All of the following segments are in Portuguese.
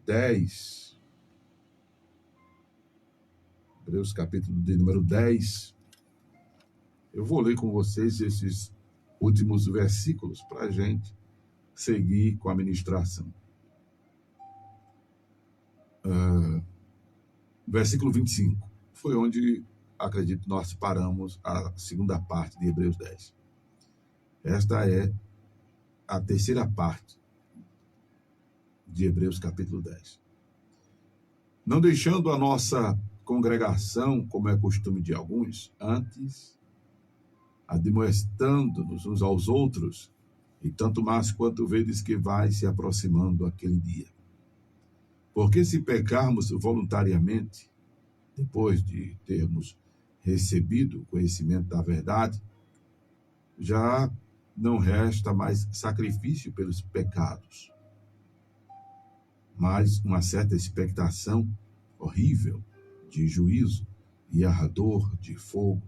10. Hebreus capítulo de número 10. Eu vou ler com vocês esses últimos versículos para a gente seguir com a ministração. Versículo 25. Foi onde, acredito, nós paramos a segunda parte de Hebreus 10. Esta é a terceira parte de Hebreus capítulo 10. Não deixando a nossa congregação, como é costume de alguns, antes admoestando-nos uns aos outros, e tanto mais quanto vedes que vai se aproximando aquele dia. Porque se pecarmos voluntariamente, depois de termos recebido o conhecimento da verdade, já não resta mais sacrifício pelos pecados, mas uma certa expectação horrível de juízo e ardor de fogo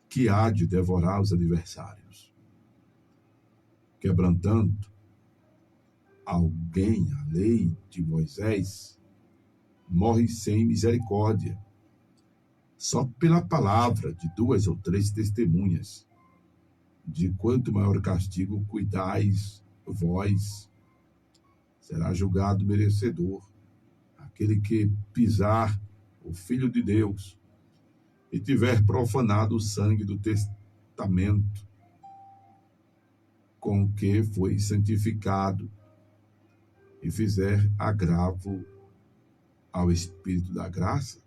que há de devorar os adversários. Quebrantando alguém a lei de Moisés, morre sem misericórdia, só pela palavra de 2 ou 3 testemunhas. De quanto maior castigo cuidais vós, será julgado merecedor aquele que pisar o Filho de Deus e tiver profanado o sangue do testamento com que foi santificado e fizer agravo ao Espírito da graça.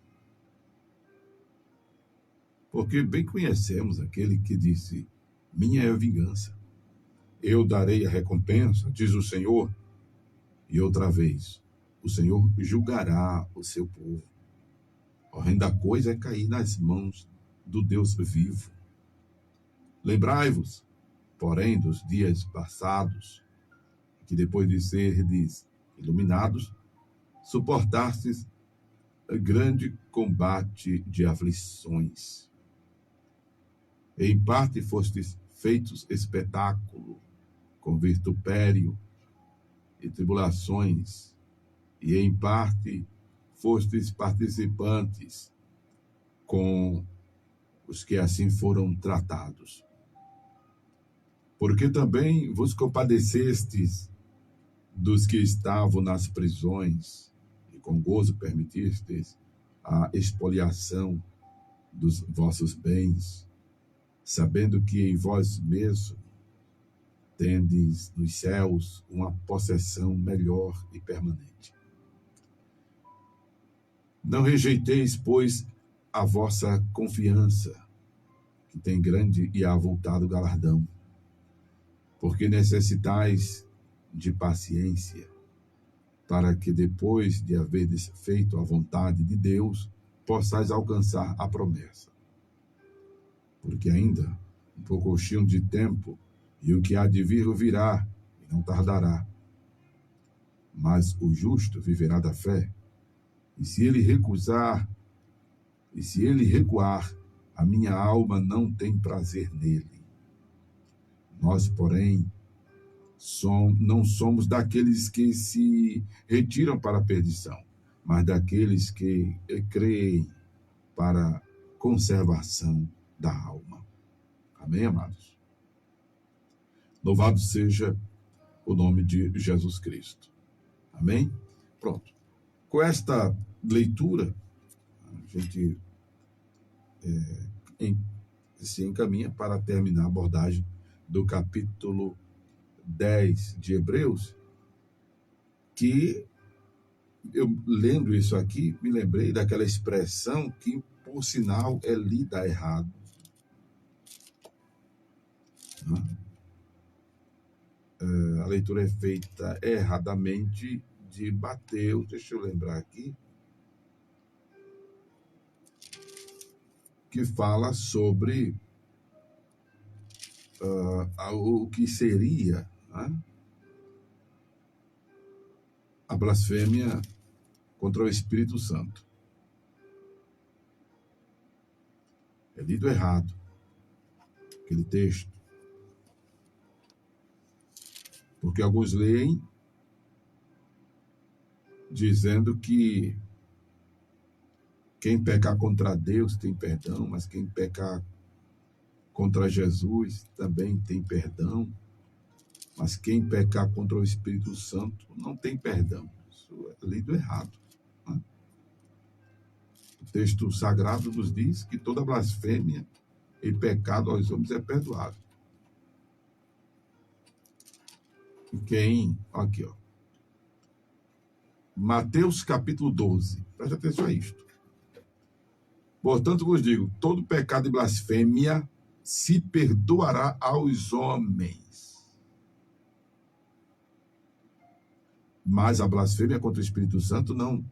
Porque bem conhecemos aquele que disse: minha é a vingança, eu darei a recompensa, diz o Senhor. E outra vez, o Senhor julgará o seu povo. Horrenda coisa é cair nas mãos do Deus vivo. Lembrai-vos, porém, dos dias passados, que depois de serdes iluminados, suportastes grande combate de aflições. Em parte fostes feitos espetáculo, com vitupério e tribulações, e em parte fostes participantes com os que assim foram tratados. Porque também vos compadecestes dos que estavam nas prisões, e com gozo permitistes a expoliação dos vossos bens, sabendo que em vós mesmos tendes nos céus uma possessão melhor e permanente. Não rejeiteis, pois, a vossa confiança, que tem grande e avultado galardão, porque necessitais de paciência, para que depois de haverdes feito a vontade de Deus, possais alcançar a promessa. Porque ainda um pouquinho de tempo, e o que há de vir virá, e não tardará. Mas o justo viverá da fé, e se ele recuar, a minha alma não tem prazer nele. Nós, porém, não somos daqueles que se retiram para a perdição, mas daqueles que creem para a conservação da alma. Amém, amados? Louvado seja o nome de Jesus Cristo. Amém? Pronto. Com esta leitura, a gente se encaminha para terminar a abordagem do capítulo 10 de Hebreus, que eu, lendo isso aqui, me lembrei daquela expressão que, por sinal, é lida errado. A leitura é feita erradamente de Mateus, deixa eu lembrar aqui, que fala sobre o que seria a blasfêmia contra o Espírito Santo. É lido errado aquele texto, porque alguns leem dizendo que quem pecar contra Deus tem perdão, mas quem pecar contra Jesus também tem perdão, mas quem pecar contra o Espírito Santo não tem perdão. Isso é lido errado, né? O texto sagrado nos diz que toda blasfêmia e pecado aos homens é perdoado. Aqui, ó. Mateus capítulo 12. Preste atenção a isto. Portanto, vos digo, todo pecado e blasfêmia se perdoará aos homens. Mas a blasfêmia contra o Espírito Santo não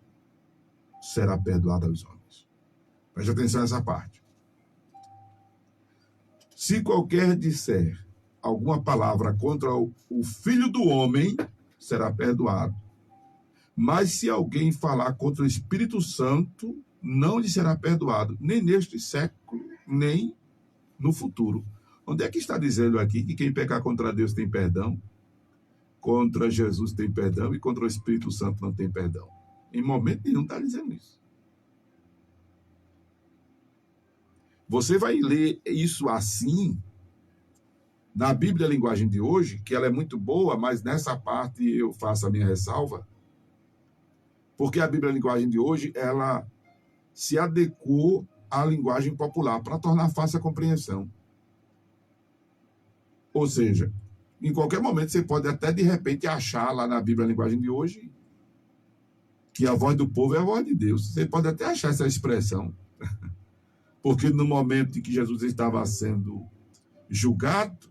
será perdoada aos homens. Preste atenção nessa parte. Se qualquer disser alguma palavra contra o Filho do Homem, será perdoado. Mas se alguém falar contra o Espírito Santo, não lhe será perdoado, nem neste século, nem no futuro. Onde é que está dizendo aqui que quem pecar contra Deus tem perdão, contra Jesus tem perdão e contra o Espírito Santo não tem perdão? Em momento nenhum está dizendo isso. Você vai ler isso assim na Bíblia, a linguagem de hoje, que ela é muito boa, mas nessa parte eu faço a minha ressalva, porque a Bíblia, a linguagem de hoje, ela se adequou à linguagem popular para tornar fácil a compreensão. Ou seja, em qualquer momento você pode até de repente achar lá na Bíblia, a linguagem de hoje, que a voz do povo é a voz de Deus. Você pode até achar essa expressão. Porque no momento em que Jesus estava sendo julgado,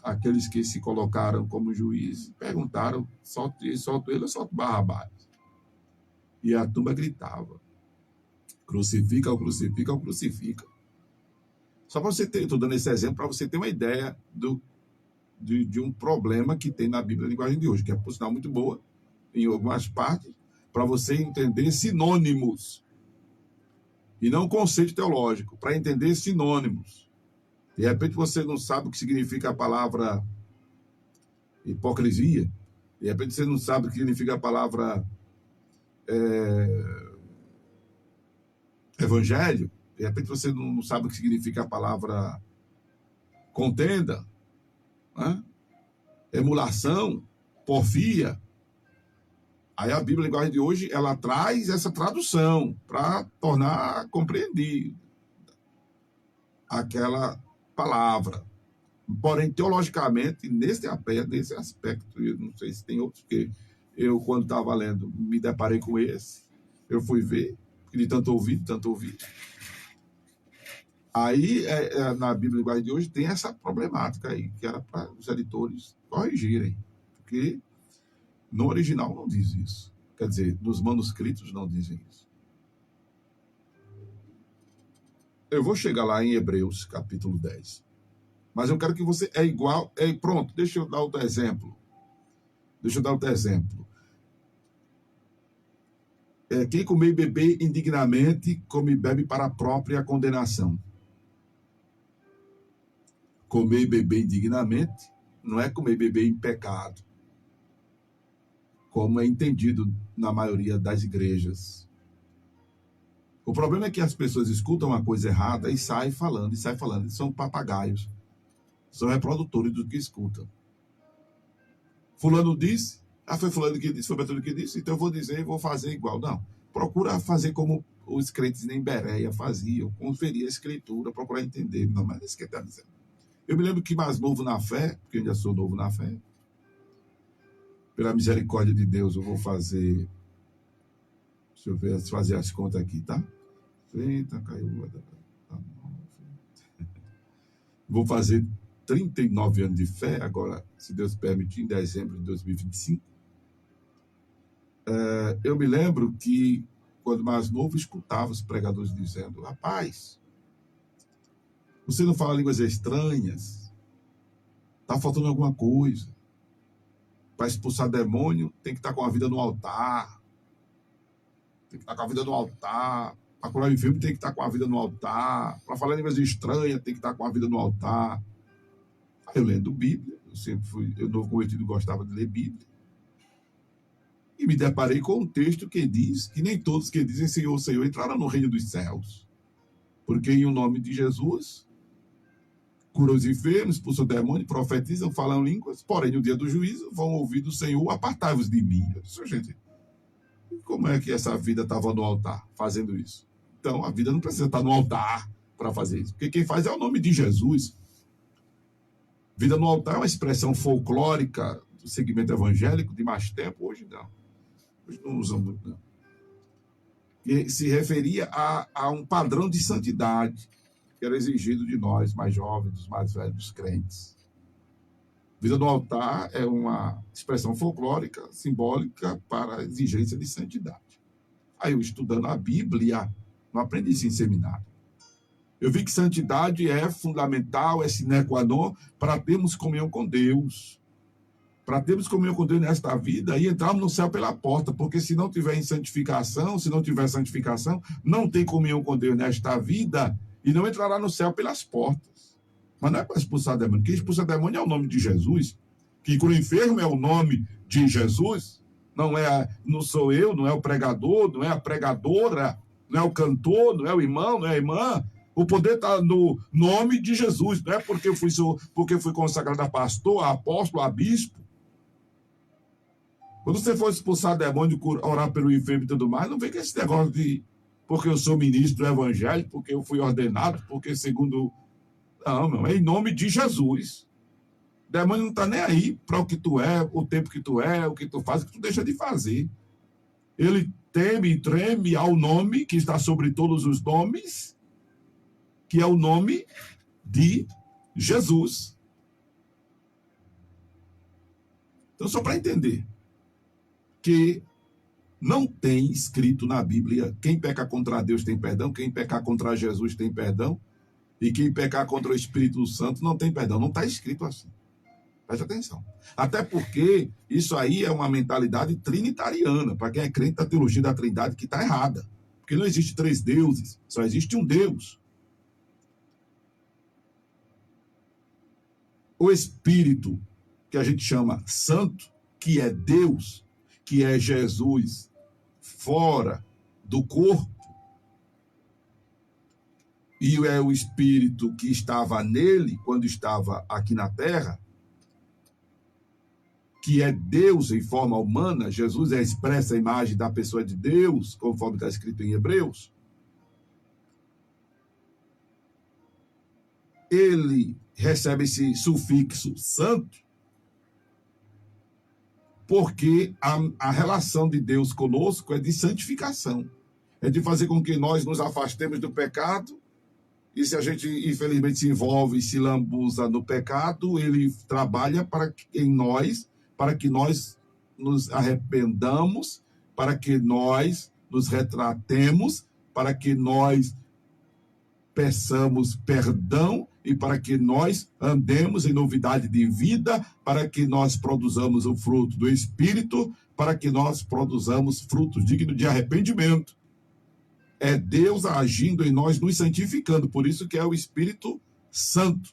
aqueles que se colocaram como juízes perguntaram: solto ele ou solto Barrabás? E a turma gritava: crucifica, ou crucifica, ou crucifica. Só para você ter, estou dando esse exemplo para você ter uma ideia de um problema que tem na Bíblia, a linguagem de hoje, que é, por sinal, muito boa em algumas partes, para você entender sinônimos e não conceito teológico, para entender sinônimos. De repente você não sabe o que significa a palavra hipocrisia, de repente você não sabe o que significa a palavra evangelho, de repente você não sabe o que significa a palavra contenda, né? Emulação, porfia. Aí a Bíblia, a linguagem de hoje, ela traz essa tradução para tornar compreendido aquela palavra. Porém, teologicamente, nesse aspecto, eu não sei se tem outros, porque eu, quando estava lendo, me deparei com esse, eu fui ver, de tanto ouvir. Aí, na Bíblia, a linguagem de hoje, tem essa problemática aí, que era para os editores corrigirem, porque no original não diz isso. Quer dizer, nos manuscritos não dizem isso. Eu vou chegar lá em Hebreus, capítulo 10. Mas eu quero que você... Pronto, deixa eu dar outro exemplo. Quem comer e beber indignamente, come e bebe para a própria condenação. Comer e beber indignamente não é comer e beber em pecado, como é entendido na maioria das igrejas. O problema é que as pessoas escutam uma coisa errada e saem falando. E são papagaios. São reprodutores do que escutam. Fulano disse, foi fulano que disse, foi Betânia que disse, então eu vou dizer e vou fazer igual. Não, procura fazer como os crentes em Bereia faziam, conferir a escritura, procurar entender. Não, mas é isso que ele está dizendo. Eu me lembro que mais novo na fé, porque eu ainda sou novo na fé, pela misericórdia de Deus, eu vou fazer... Deixa eu ver, fazer as contas aqui, tá? 30, caiu... Vou fazer 39 anos de fé, agora, se Deus permitir, em dezembro de 2025. Eu me lembro que, quando mais novo, escutava os pregadores dizendo: rapaz, você não fala línguas estranhas, está faltando alguma coisa. Para expulsar demônio, tem que estar com a vida no altar. Para curar enfermo, tem que estar com a vida no altar. Para falar línguas estranhas, tem que estar com a vida no altar. Eu lendo Bíblia, eu sempre fui, eu novo convertido, gostava de ler Bíblia. E me deparei com um texto que diz que nem todos que dizem Senhor, Senhor entrarão no reino dos céus. Porque em o nome de Jesus, curam os enfermos, expulsam o demônio, profetizam, falam línguas, porém no dia do juízo vão ouvir do Senhor, apartai-vos de mim. Eu disse, gente, como é que essa vida estava no altar fazendo isso? Então, a vida não precisa estar no altar para fazer isso, porque quem faz é o nome de Jesus. Vida no altar é uma expressão folclórica do segmento evangélico de mais tempo, hoje não. Hoje não usam muito, não. Que se referia a um padrão de santidade que era exigido de nós, mais jovens, dos mais velhos, dos crentes. Vida no altar é uma expressão folclórica, simbólica para a exigência de santidade. Aí eu, estudando a Bíblia, não aprendi isso em seminário. Eu vi que santidade é fundamental, é sine qua non, para termos comunhão com Deus. Para termos comunhão com Deus nesta vida e entrarmos no céu pela porta, porque se não tiver santificação, não tem comunhão com Deus nesta vida e não entrará no céu pelas portas. Mas não é para expulsar demônio. Quem expulsa demônio é o nome de Jesus. Quem cura o enfermo é o nome de Jesus. Não sou eu, não é o pregador, não é a pregadora, não é o cantor, não é o irmão, não é a irmã. O poder está no nome de Jesus. Não é porque fui consagrado a pastor, a apóstolo, a bispo. Quando você for expulsar demônio, orar pelo enfermo e tudo mais, não vem com esse negócio de porque eu sou ministro do evangelho, porque eu fui ordenado, porque segundo... Não, meu, é em nome de Jesus. O demônio não está nem aí para o que tu é, o tempo que tu é, o que tu faz, o que tu deixa de fazer. Ele teme e treme ao nome que está sobre todos os nomes, que é o nome de Jesus. Então, só para entender que não tem escrito na Bíblia quem peca contra Deus tem perdão, quem pecar contra Jesus tem perdão, e quem pecar contra o Espírito Santo não tem perdão. Não está escrito assim. Preste atenção. Até porque isso aí é uma mentalidade trinitariana, para quem é crente da teologia da Trindade, que está errada. Porque não existe 3 deuses, só existe um Deus. O Espírito, que a gente chama santo, que é Deus, que é Jesus, fora do corpo, e é o Espírito que estava nele quando estava aqui na terra, que é Deus em forma humana. Jesus é a expressa imagem da pessoa de Deus, conforme está escrito em Hebreus. Ele recebe esse sufixo santo, porque a relação de Deus conosco é de santificação, é de fazer com que nós nos afastemos do pecado. E se a gente, infelizmente, se envolve e se lambuza no pecado, ele trabalha em nós, para que nós nos arrependamos, para que nós nos retratemos, para que nós peçamos perdão e para que nós andemos em novidade de vida, para que nós produzamos o fruto do Espírito, para que nós produzamos frutos dignos de arrependimento. É Deus agindo em nós, nos santificando. Por isso que é o Espírito Santo.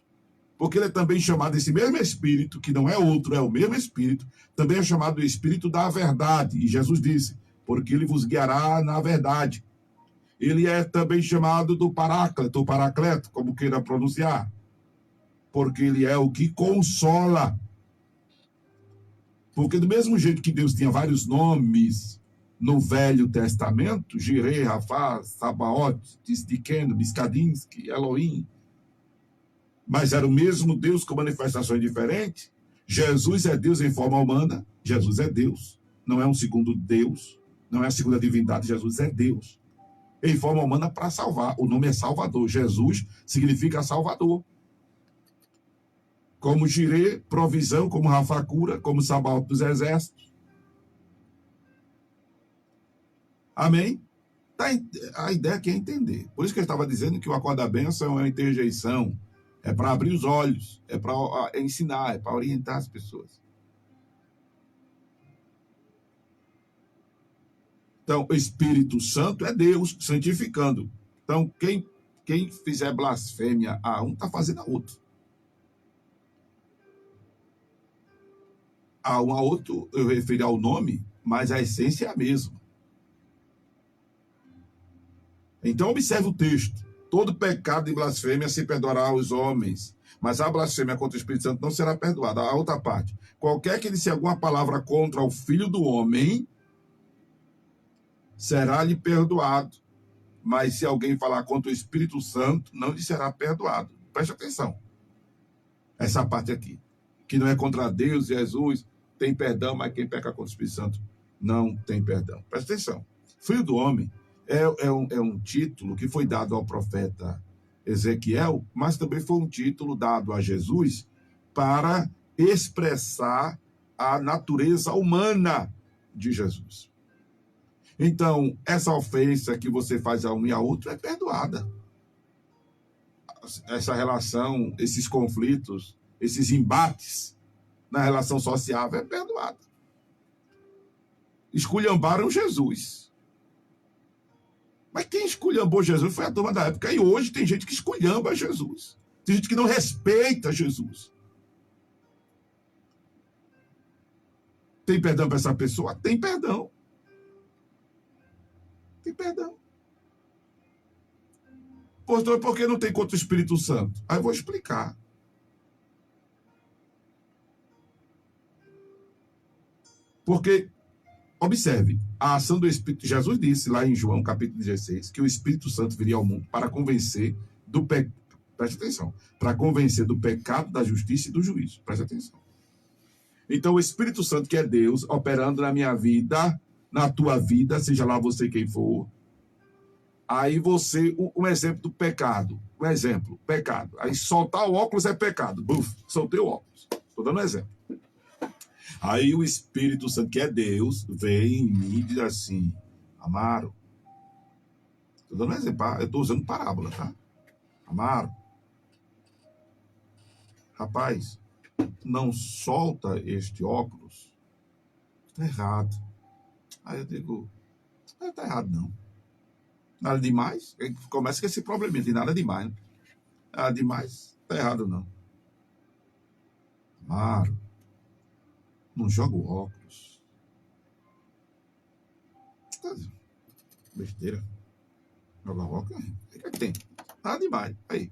Porque ele é também chamado, esse mesmo Espírito, que não é outro, é o mesmo Espírito, também é chamado o Espírito da verdade. E Jesus disse, porque ele vos guiará na verdade. Ele é também chamado do Paráclito, ou Paracleto, como queira pronunciar. Porque ele é o que consola. Porque do mesmo jeito que Deus tinha vários nomes no Velho Testamento, Jireh, Rafá, Sabaoth, Tzidkenu, Miskadinsky, Elohim, mas era o mesmo Deus com manifestações diferentes. Jesus é Deus em forma humana, Jesus é Deus, não é um segundo Deus, não é a segunda divindade, Jesus é Deus, em forma humana para salvar. O nome é Salvador, Jesus significa Salvador. Como Jireh, provisão, como Rafá, cura, como Sabaoth dos exércitos. Amém? A ideia aqui é entender. Por isso que eu estava dizendo que o acordo da bênção é uma interjeição, é para abrir os olhos, é para ensinar, é para orientar as pessoas. Então, o Espírito Santo é Deus santificando. Então, quem fizer blasfêmia a um, está fazendo a outro. A um a outro, eu referi ao nome, mas a essência é a mesma. Então, observe o texto. Todo pecado de blasfêmia se perdoará aos homens, mas a blasfêmia contra o Espírito Santo não será perdoada. A outra parte. Qualquer que disse alguma palavra contra o Filho do Homem, será-lhe perdoado. Mas se alguém falar contra o Espírito Santo, não lhe será perdoado. Preste atenção. Essa parte aqui. Que não é contra Deus e Jesus, tem perdão, mas quem peca contra o Espírito Santo não tem perdão. Preste atenção. Filho do Homem é um título que foi dado ao profeta Ezequiel, mas também foi um título dado a Jesus para expressar a natureza humana de Jesus. Então, essa ofensa que você faz a um e a outro é perdoada. Essa relação, esses conflitos, esses embates na relação social é perdoada. Esculhambaram Jesus. Mas quem esculhambou Jesus foi a turma da época. E hoje tem gente que esculhamba Jesus. Tem gente que não respeita Jesus. Tem perdão para essa pessoa? Tem perdão. Tem perdão. Pastor, por que não tem contra o Espírito Santo? Aí eu vou explicar. Porque, observe, a ação do Espírito... Jesus disse lá em João, capítulo 16, que o Espírito Santo viria ao mundo para convencer do pecado. Preste atenção. Para convencer do pecado, da justiça e do juízo. Preste atenção. Então, o Espírito Santo, que é Deus, operando na minha vida, na tua vida, seja lá você quem for. Aí você, um exemplo do pecado. Um exemplo, pecado. Aí soltar o óculos é pecado. Buf, soltei o óculos. Estou dando um exemplo. Aí o Espírito Santo, que é Deus, vem em mim e diz assim: Amaro. Estou dando um exemplo, eu estou usando parábola, tá? Amaro. Rapaz, não solta este óculos. Está errado. Aí eu digo, não está errado não. Nada demais. Começa com esse probleminha, tem nada demais. Né? Nada demais, está errado não. Amaro, não joga o óculos. Besteira. Joga o óculos. O que é que tem? Nada demais. Aí.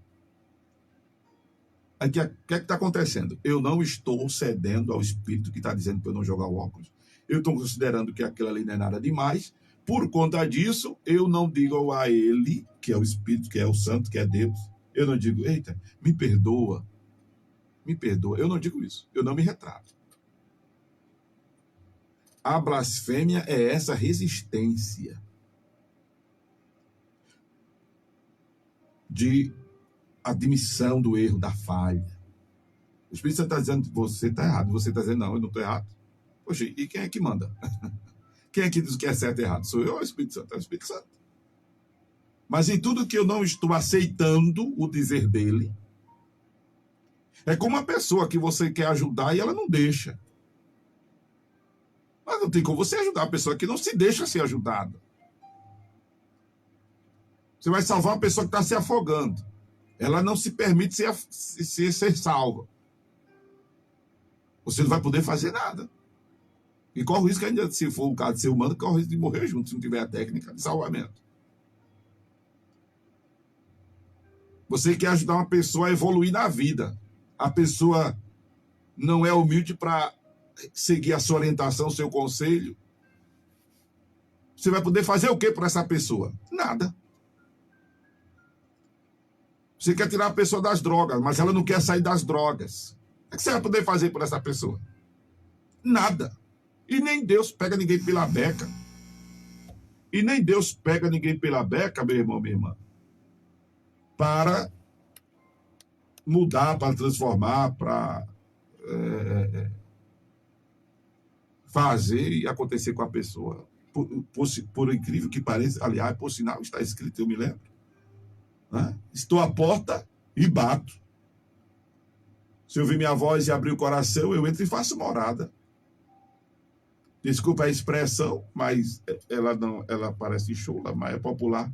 Aí o que é que está acontecendo? Eu não estou cedendo ao Espírito que está dizendo para eu não jogar o óculos. Eu estou considerando que aquilo ali não é nada demais. Por conta disso, eu não digo a ele, que é o Espírito, que é o Santo, que é Deus. Eu não digo, eita, me perdoa. Me perdoa. Eu não digo isso. Eu não me retrato. A blasfêmia é essa resistência de admissão do erro, da falha. O Espírito Santo está dizendo, você está errado. Você está dizendo, não, eu não estou errado. Poxa, e quem é que manda? Quem é que diz o que é certo e errado? Sou eu ou é o Espírito Santo? É o Espírito Santo. Mas em tudo que eu não estou aceitando o dizer dele, é como uma pessoa que você quer ajudar e ela não deixa. Mas não tem como você ajudar a pessoa que não se deixa ser ajudada. Você vai salvar uma pessoa que está se afogando. Ela não se permite ser salva. Você não vai poder fazer nada. E corre o risco ainda, se for o caso de ser humano, corre o risco de morrer junto, se não tiver a técnica de salvamento. Você quer ajudar uma pessoa a evoluir na vida. A pessoa não é humilde para seguir a sua orientação, o seu conselho. Você vai poder fazer o que por essa pessoa? Nada. Você quer tirar a pessoa das drogas, mas ela não quer sair das drogas. O que você vai poder fazer por essa pessoa? Nada. E nem Deus pega ninguém pela beca. E nem Deus pega ninguém pela beca, meu irmão, minha irmã, para mudar, para transformar, para fazer e acontecer com a pessoa. Por incrível que pareça, aliás, por sinal, está escrito, eu me lembro. Né? Estou à porta e bato. Se ouvir minha voz e abrir o coração, eu entro e faço morada. Desculpa a expressão, mas ela parece chula, mas é popular.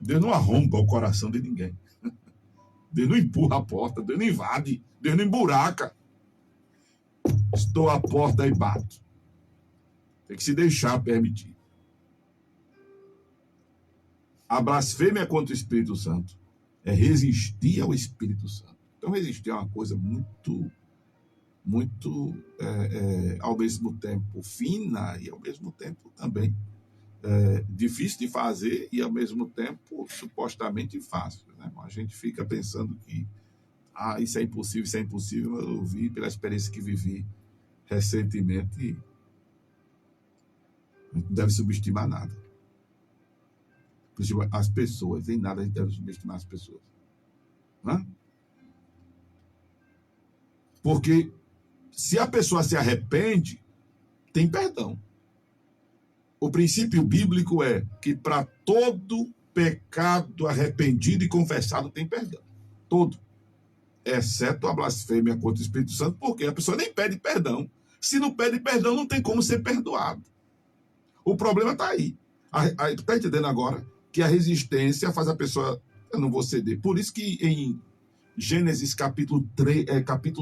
Deus não arromba o coração de ninguém. Deus não empurra a porta, Deus não invade, Deus não emburaca. Estou à porta e bato. Tem que se deixar permitir. A blasfêmia contra o Espírito Santo é resistir ao Espírito Santo. Então, resistir é uma coisa muito, ao mesmo tempo, fina e, ao mesmo tempo, também difícil de fazer e, ao mesmo tempo, supostamente fácil. Né? A gente fica pensando que isso é impossível. Eu vi, pela experiência que vivi recentemente, não deve subestimar nada. As pessoas, em nada a gente deve subestimar as pessoas. Né? Porque se a pessoa se arrepende, tem perdão. O princípio bíblico é que para todo pecado arrependido e confessado tem perdão. Todo. Exceto a blasfêmia contra o Espírito Santo, porque a pessoa nem pede perdão. Se não pede perdão, não tem como ser perdoado. O problema está aí. Está entendendo agora que a resistência faz a pessoa... Eu não vou ceder. Por isso que em Gênesis capítulo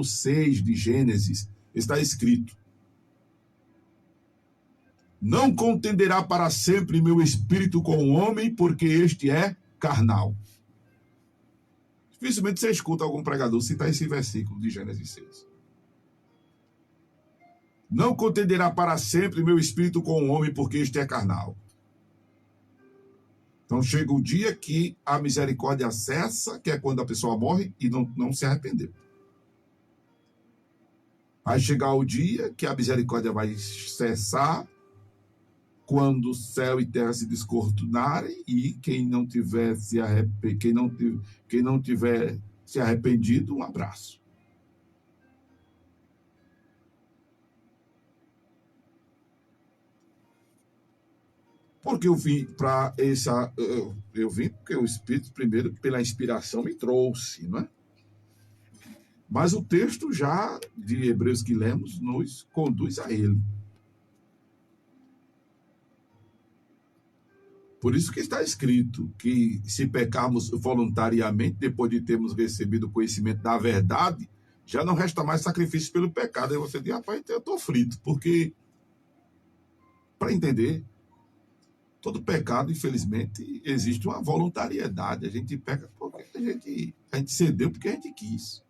6 de Gênesis está escrito: não contenderá para sempre meu espírito com o homem, porque este é carnal. Dificilmente você escuta algum pregador citar esse versículo de Gênesis 6. Não contenderá para sempre meu espírito com o homem, porque este é carnal. Então chega o dia que a misericórdia cessa, que é quando a pessoa morre e não se arrependeu. Vai chegar o dia que a misericórdia vai cessar, quando o céu e terra se descortinarem, e quem não tiver se arrependido, um abraço. Porque eu vim para essa... Eu vim porque o Espírito, primeiro, pela inspiração, me trouxe, não é? Mas o texto já de Hebreus que lemos nos conduz a ele. Por isso que está escrito que se pecarmos voluntariamente, depois de termos recebido o conhecimento da verdade, já não resta mais sacrifício pelo pecado. Aí você diz: rapaz, eu estou frito, porque, para entender, todo pecado, infelizmente, existe uma voluntariedade. A gente peca porque a gente cedeu porque a gente quis.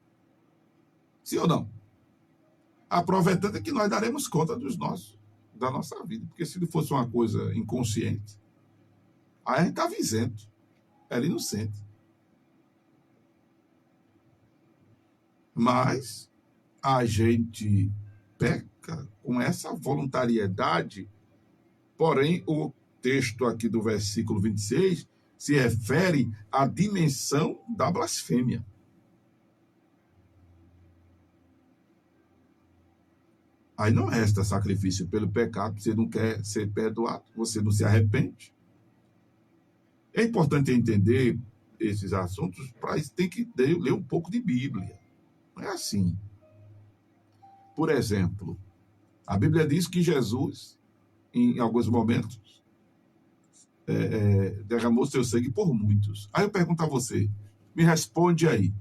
Sim ou não? A prova é tanta que nós daremos conta da nossa vida. Porque se fosse uma coisa inconsciente, aí a gente estava isento, era inocente. Mas a gente peca com essa voluntariedade, porém o texto aqui do versículo 26 se refere à dimensão da blasfêmia. Aí não resta sacrifício pelo pecado, você não quer ser perdoado, você não se arrepende. É importante entender esses assuntos, para isso tem que ler um pouco de Bíblia. Não é assim. Por exemplo, a Bíblia diz que Jesus, em alguns momentos, derramou seu sangue por muitos. Aí eu pergunto a você, me responde aí,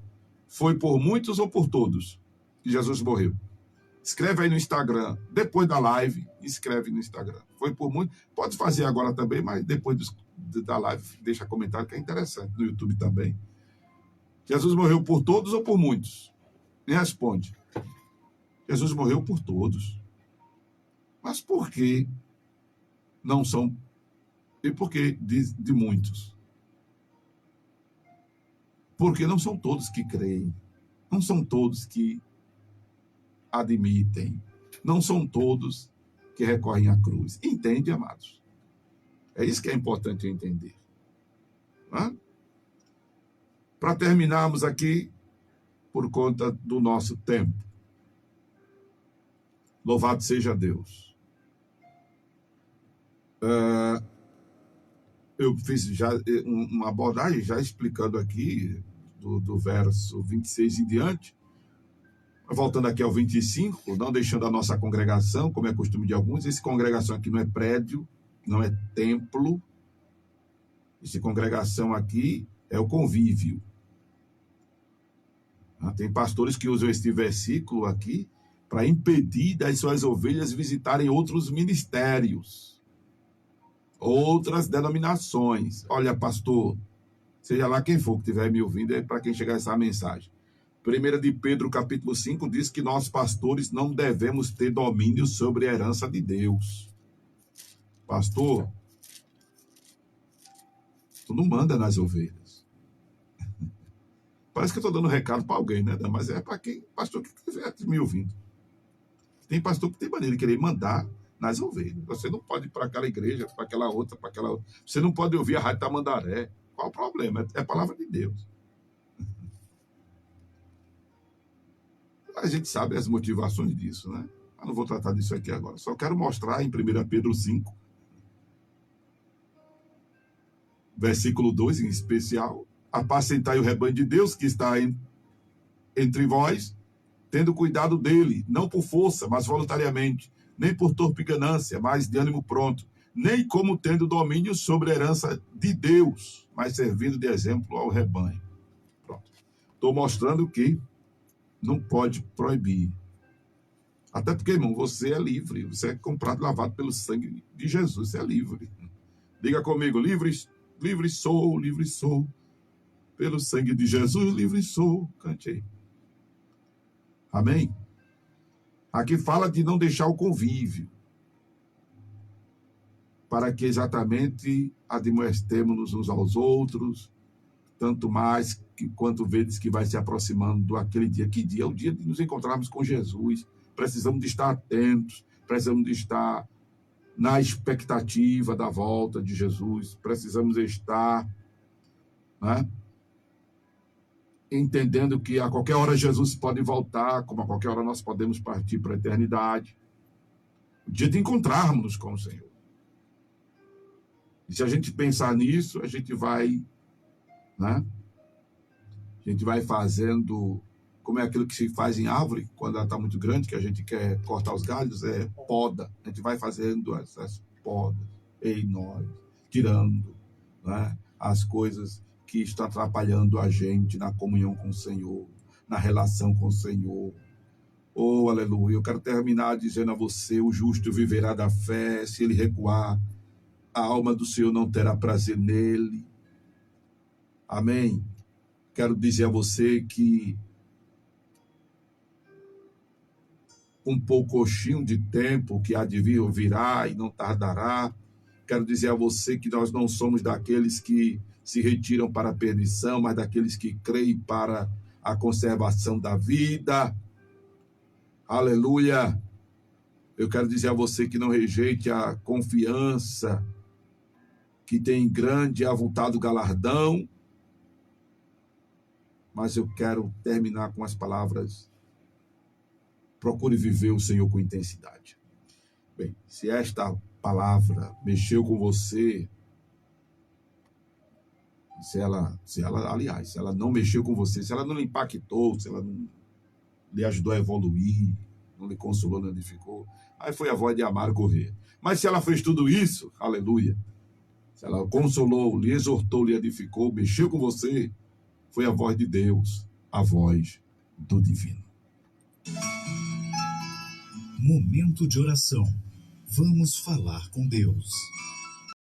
foi por muitos ou por todos que Jesus morreu? Escreve aí no Instagram, depois da live, escreve no Instagram. Foi por muitos, pode fazer agora também, mas depois da live, deixa comentário que é interessante, no YouTube também. Jesus morreu por todos ou por muitos? Me responde. Jesus morreu por todos. Mas por que não são... E por que de muitos? Porque não são todos que creem. Não são todos que admitem. Não são todos que recorrem à cruz. Entende, amados? É isso que é importante entender. Para terminarmos aqui, por conta do nosso tempo. Louvado seja Deus. Eu fiz já uma abordagem, já explicando aqui, do verso 26 em diante, voltando aqui ao 25, não deixando a nossa congregação, como é costume de alguns. Essa congregação aqui não é prédio, não é templo. Essa congregação aqui é o convívio. Tem pastores que usam este versículo aqui para impedir das suas ovelhas visitarem outros ministérios, outras denominações. Olha, pastor, seja lá quem for que estiver me ouvindo, é para quem chegar essa mensagem. 1 de Pedro, capítulo 5, diz que nós, pastores, não devemos ter domínio sobre a herança de Deus. Pastor, tu não manda nas ovelhas. Parece que eu estou dando recado para alguém, né? Mas é para quem, pastor, que estiver me ouvindo. Tem pastor que tem maneira de querer mandar nas ovelhas. Você não pode ir para aquela igreja, para aquela outra, para aquela outra. Você não pode ouvir a Rádio Tamandaré. Qual o problema? É a palavra de Deus. A gente sabe as motivações disso, né? Mas não vou tratar disso aqui agora. Só quero mostrar em 1 Pedro 5, versículo 2 em especial: apacentai o rebanho de Deus que está entre vós, tendo cuidado dele, não por força, mas voluntariamente, nem por torpe ganância, mas de ânimo pronto, nem como tendo domínio sobre a herança de Deus, mas servindo de exemplo ao rebanho. Pronto. Estou mostrando que não pode proibir. Até porque, irmão, você é livre. Você é comprado e lavado pelo sangue de Jesus. Você é livre. Diga comigo, livre sou, livre sou. Pelo sangue de Jesus, livre sou. Cante aí. Amém? Aqui fala de não deixar o convívio, para que exatamente admoestemos uns aos outros, tanto mais que quanto vedes que vai se aproximando aquele dia. Que dia? É o dia de nos encontrarmos com Jesus. Precisamos de estar atentos, precisamos de estar na expectativa da volta de Jesus, precisamos estar, né, entendendo que a qualquer hora Jesus pode voltar, como a qualquer hora nós podemos partir para a eternidade. O dia de encontrarmos com o Senhor. E se a gente pensar nisso, a gente vai, né? A gente vai fazendo, como é aquilo que se faz em árvore, quando ela está muito grande, que a gente quer cortar os galhos, é poda. A gente vai fazendo essas podas em nós, tirando, né, as coisas que estão atrapalhando a gente na comunhão com o Senhor, na relação com o Senhor. Oh, aleluia. Eu quero terminar dizendo a você: o justo viverá da fé. Se ele recuar, a alma do Senhor não terá prazer nele. Amém. Quero dizer a você que um pouquinho de tempo que há de vir virá e não tardará. Quero dizer a você que nós não somos daqueles que se retiram para a perdição, mas daqueles que creem para a conservação da vida. Aleluia. Eu quero dizer a você que não rejeite a confiança, que tem grande e avultado galardão. Mas eu quero terminar com as palavras: procure viver o Senhor com intensidade. Bem, se esta palavra mexeu com você, se ela, aliás, se ela não mexeu com você, se ela não lhe impactou, se ela não lhe ajudou a evoluir, não lhe consolou, não edificou, aí foi a voz de Amaro Corrêa. Mas se ela fez tudo isso, aleluia, se ela consolou, lhe exortou, lhe edificou, mexeu com você, foi a voz de Deus, a voz do divino. Momento de oração. Vamos falar com Deus.